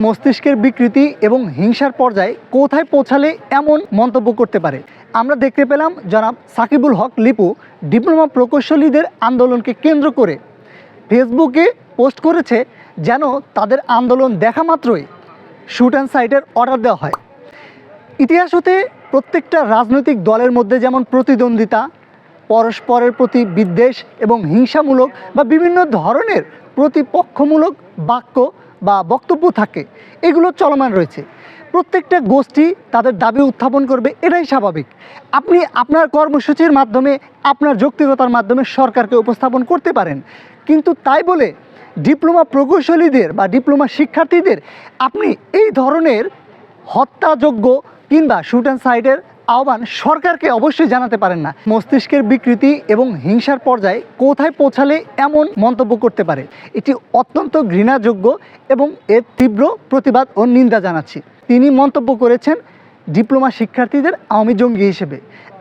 মস্তিষ্কের বিকৃতি এবং হিংসার পর্যায়ে কোথায় পৌঁছালে এমন মন্তব্য করতে পারে? আমরা দেখতে পেলাম জনাব সাকিবুল হক লিপু ডিপ্লোমা প্রকৌশলীদের আন্দোলনকে কেন্দ্র করে ফেসবুকে পোস্ট করেছে যেন তাদের আন্দোলন দেখা মাত্রই শুট অ্যান্ড সাইটের অর্ডার দেওয়া হয়। ইতিহাস হতে প্রত্যেকটা রাজনৈতিক দলের মধ্যে যেমন প্রতিদ্বন্দ্বিতা, পরস্পরের প্রতি বিদ্বেষ এবং হিংসামূলক বা বিভিন্ন ধরনের প্রতিপক্ষমূলক বাক্য বা বক্তব্য থাকে, এগুলো চলমান রয়েছে। প্রত্যেকটা গোষ্ঠী তাদের দাবি উত্থাপন করবে, এটাই স্বাভাবিক। আপনি আপনার কর্মসূচির মাধ্যমে, আপনার যৌক্তিকতার মাধ্যমে সরকারকে উপস্থাপন করতে পারেন, কিন্তু তাই বলে ডিপ্লোমা প্রকৌশলীদের বা ডিপ্লোমা শিক্ষার্থীদের আপনি এই ধরনের হত্যাযোগ্য কিংবা শুট অ্যান্ড সাইটের আহ্বান সরকারকে অবশ্যই জানাতে পারেন না। মস্তিষ্কের বিকৃতি এবং হিংসার পর্যায়ে কোথায় পৌঁছালে এমন মন্তব্য করতে পারে, এটি অত্যন্ত ঘৃণাযোগ্য এবং এর তীব্র প্রতিবাদ ও নিন্দা জানাচ্ছি। তিনি মন্তব্য করেছেন ডিপ্লোমা শিক্ষার্থীদের আওয়ামী জঙ্গি হিসেবে।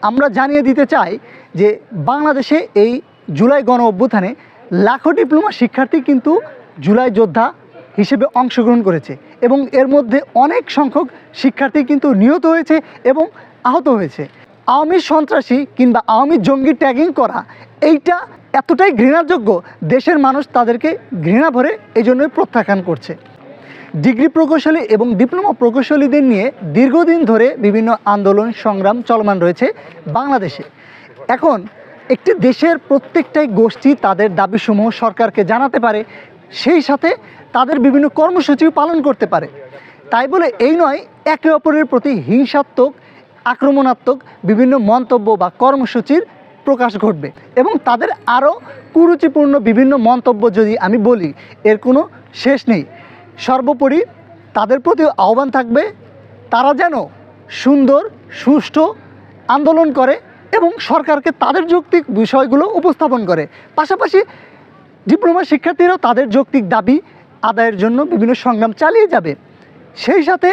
আমরা জানিয়ে দিতে চাই যে বাংলাদেশে এই জুলাই গণ অভ্যুত্থানে লাখো ডিপ্লোমা শিক্ষার্থী কিন্তু জুলাই যোদ্ধা হিসেবে অংশগ্রহণ করেছে এবং এর মধ্যে অনেক সংখ্যক শিক্ষার্থী কিন্তু নিহত হয়েছে এবং আহত হয়েছে। আওয়ামী সন্ত্রাসী কিংবা আওয়ামী জঙ্গি ট্যাগিং করা এইটা এতটাই ঘৃণাযোগ্য, দেশের মানুষ তাদেরকে ঘৃণা ভরে এই জন্যই প্রত্যাখ্যান করছে। ডিগ্রি প্রকৌশলী এবং ডিপ্লোমা প্রকৌশলীদের নিয়ে দীর্ঘদিন ধরে বিভিন্ন আন্দোলন সংগ্রাম চলমান রয়েছে বাংলাদেশে। এখন একটি দেশের প্রত্যেকটাই গোষ্ঠী তাদের দাবিসমূহ সরকারকে জানাতে পারে, সেই সাথে তাদের বিভিন্ন কর্মসূচিও পালন করতে পারে। তাই বলে এই নয় একে অপরের প্রতি হিংসাত্মক, আক্রমণাত্মক বিভিন্ন মন্তব্য বা কর্মসূচির প্রকাশ ঘটবে এবং তাদের আরও কুরুচিপূর্ণ বিভিন্ন মন্তব্য যদি আমি বলি, এর কোনো শেষ নেই। সর্বোপরি তাদের প্রতি আহ্বান থাকবে তারা যেন সুন্দর সুষ্ঠু আন্দোলন করে এবং সরকারকে তাদের যৌক্তিক বিষয়গুলো উপস্থাপন করে। পাশাপাশি ডিপ্লোমা শিক্ষার্থীরাও তাদের যৌক্তিক দাবি আদায়ের জন্য বিভিন্ন সংগ্রাম চালিয়ে যাবে। সেই সাথে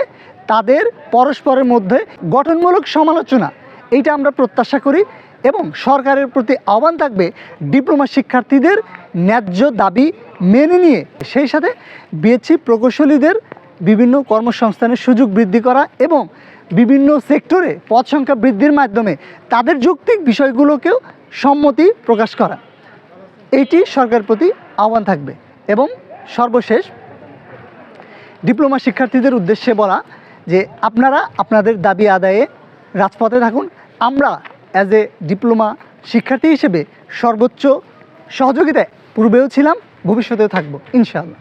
তাদের পরস্পরের মধ্যে গঠনমূলক সমালোচনা, এইটা আমরা প্রত্যাশা করি এবং সরকারের প্রতি আহ্বান থাকবে ডিপ্লোমা শিক্ষার্থীদের ন্যায্য দাবি মেনে নিয়ে সেই সাথে বিএসসি প্রকৌশলীদের বিভিন্ন কর্মসংস্থানের সুযোগ বৃদ্ধি করা এবং বিভিন্ন সেক্টরে পদ সংখ্যা বৃদ্ধির মাধ্যমে তাদের যৌক্তিক বিষয়গুলোকেও সম্মতি প্রকাশ করা, এইটি সরকারের প্রতি আহ্বান থাকবে। এবং সর্বশেষ ডিপ্লোমা শিক্ষার্থীদের উদ্দেশ্যে বলা যে আপনারা আপনাদের দাবি আদায়ে রাজপথে থাকুন। আমরা অ্যাজ এ ডিপ্লোমা শিক্ষার্থী হিসেবে সর্বোচ্চ সহযোগিতায় পূর্বেও ছিলাম, ভবিষ্যতেও থাকবো ইনশাআল্লাহ।